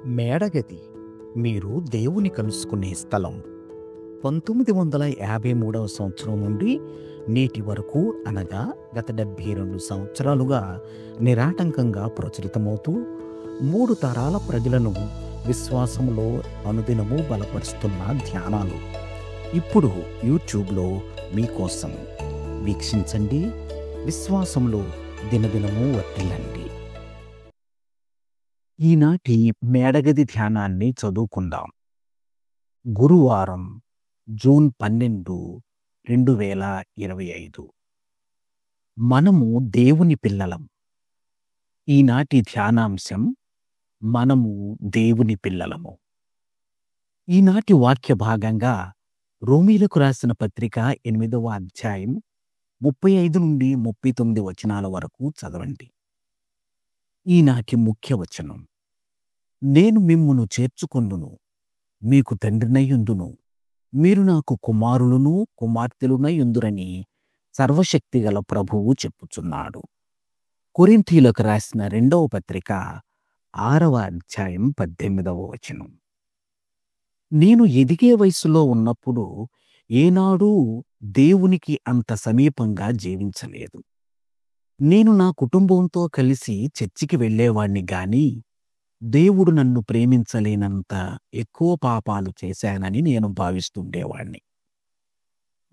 మేడగది మీరు దేవుని కలుసుకునే స్థలం. 1953వ సంవత్సరం నుండి నేటి వరకు అనగా గత 72 సంవత్సరాలుగా నిరాటంకంగా ప్రచురితమవుతూ 3 తరాల ప్రజలను విశ్వాసంలో అనుదినము బలపరుస్తున్న ధ్యానాలు ఇప్పుడు యూట్యూబ్లో మీకోసం. వీక్షించండి, విశ్వాసంలో దినదినము వర్ధిల్లండి. ఈనాటి మేడగది ధ్యానాన్ని చదువుకుందాం. గురువారం జూన్ 12, 2025. మనము దేవుని పిల్లలం. ఈనాటి ధ్యానాంశం మనము దేవుని పిల్లలము. ఈనాటి వాక్య భాగంగా రోమీలకు రాసిన పత్రిక 8వ అధ్యాయం 35 నుండి 39 వచనాల వరకు చదవండి. ఈనాటి ముఖ్య వచనం: నేను మిమ్మును చేర్చుకొందును, మీకు తండ్రినయ్యుందును, మీరు నాకు కుమారులును కుమార్తెలునయ్యుందురని సర్వశక్తిగల ప్రభువు చెప్పుచున్నాడు. కొరింథీయులకు రాసిన 2వ పత్రిక 6వ అధ్యాయం 18వ వచనం. నేను ఎదిగే వయసులో ఉన్నప్పుడు ఏనాడూ దేవునికి అంత సమీపంగా జీవించలేదు. నేను నా కుటుంబంతో కలిసి చర్చికి వెళ్ళేవాణ్ణి గాని దేవుడు నన్ను ప్రేమించలేనంత ఎక్కువ పాపాలు చేశానని నేను భావిస్తుండేవాణ్ణి.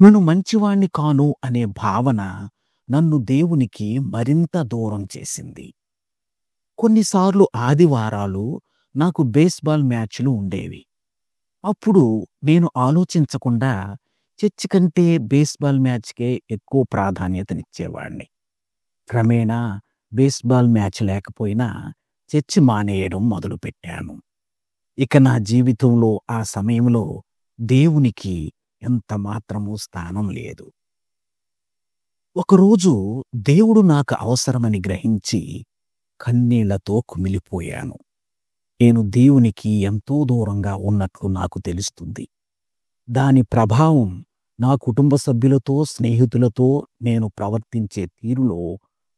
నేను మంచివాణ్ణి కాను అనే భావన నన్ను దేవునికి మరింత దూరం చేసింది. కొన్నిసార్లు ఆదివారాలు నాకు బేస్బాల్ మ్యాచ్లు ఉండేవి. అప్పుడు నేను ఆలోచించకుండా చర్చి కంటే బేస్బాల్ మ్యాచ్కే ఎక్కువ ప్రాధాన్యతనిచ్చేవాణ్ణి. క్రమేణా బేస్బాల్ మ్యాచ్ లేకపోయినా చర్చి మానేయడం మొదలుపెట్టాను. ఇక నా జీవితంలో ఆ సమయంలో దేవునికి ఎంత మాత్రమూ స్థానం లేదు. ఒకరోజు దేవుడు నాకు అవసరమని గ్రహించి కన్నీళ్లతో కుమిలిపోయాను. నేను దేవునికి ఎంతో దూరంగా ఉన్నట్లు నాకు తెలుస్తుంది. దాని ప్రభావం నా కుటుంబ సభ్యులతో, స్నేహితులతో నేను ప్రవర్తించే తీరులో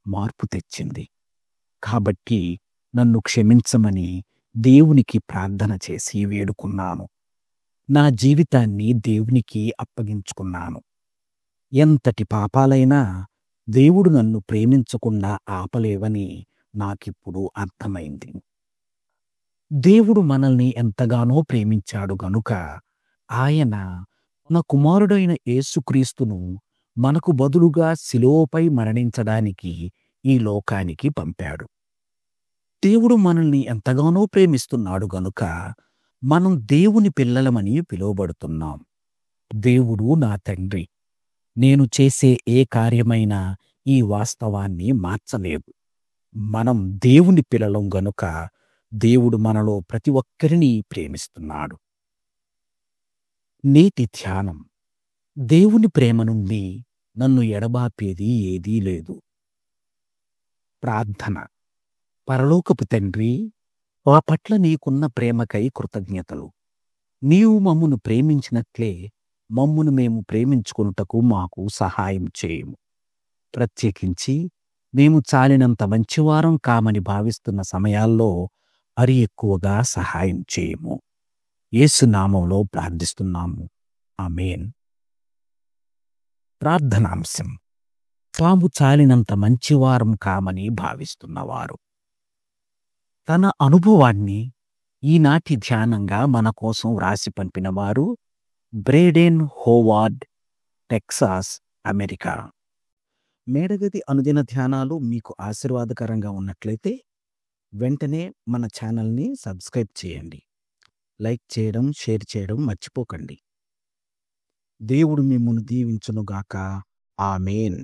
మార్పు తెచ్చింది. కాబట్టి నన్ను క్షమించమని దేవునికి ప్రార్థన చేసి వేడుకున్నాను. నా జీవితాన్ని దేవునికి అప్పగించుకున్నాను. ఎంతటి పాపాలైనా దేవుడు నన్ను ప్రేమించకుండా ఆపలేవని నాకిప్పుడు అర్థమైంది. దేవుడు మనల్ని ఎంతగానో ప్రేమించాడు గనుక ఆయన తన కుమారుడైన యేసుక్రీస్తును మనకు బదులుగా శిలువపై మరణించడానికి ఈ లోకానికి పంపాడు. దేవుడు మనల్ని ఎంతగానో ప్రేమిస్తున్నాడు గనుక మనం దేవుని పిల్లలమని పిలువబడుతున్నాం. దేవుడు నా తండ్రి. నేను చేసే ఏ కార్యమైనా ఈ వాస్తవాన్ని మార్చలేదు. మనం దేవుని పిల్లలం గనుక దేవుడు మనలో ప్రతి ఒక్కరిని ప్రేమిస్తున్నాడు. నేటి ధ్యానం: దేవుని ప్రేమ నుండి నన్ను ఎడబాపేది ఏదీ లేదు. ప్రార్థన: పరలోకపు తండ్రి, మా పట్ల నీకున్న ప్రేమకై కృతజ్ఞతలు. నీవు మమ్మును ప్రేమించినట్లే మమ్మును మేము ప్రేమించుకొనుటకు మాకు సహాయం చేయము. ప్రత్యేకించి మేము చాలినంత మంచివారం కామని భావిస్తున్న సమయాల్లో మరి ఎక్కువగా సహాయం చేయము. యేసు నామములో ప్రార్థిస్తున్నాము. ఆమేన్. ప్రార్థనాంశం: తాము చాలినంత మంచివారం కామని భావిస్తున్నవారు. తన అనుభవాన్ని ఈనాటి ధ్యానంగా మన కోసం వ్రాసి పంపినవారు బ్రేడెన్ హోవార్డ్, టెక్సాస్, అమెరికా. మేడగది అనుదిన ధ్యానాలు మీకు ఆశీర్వాదకరంగా ఉన్నట్లయితే వెంటనే మన ఛానల్ని సబ్స్క్రైబ్ చేయండి. లైక్ చేయడం, షేర్ చేయడం మర్చిపోకండి. దేవుడు మిమ్మును దీవించునుగాక. ఆమేన్.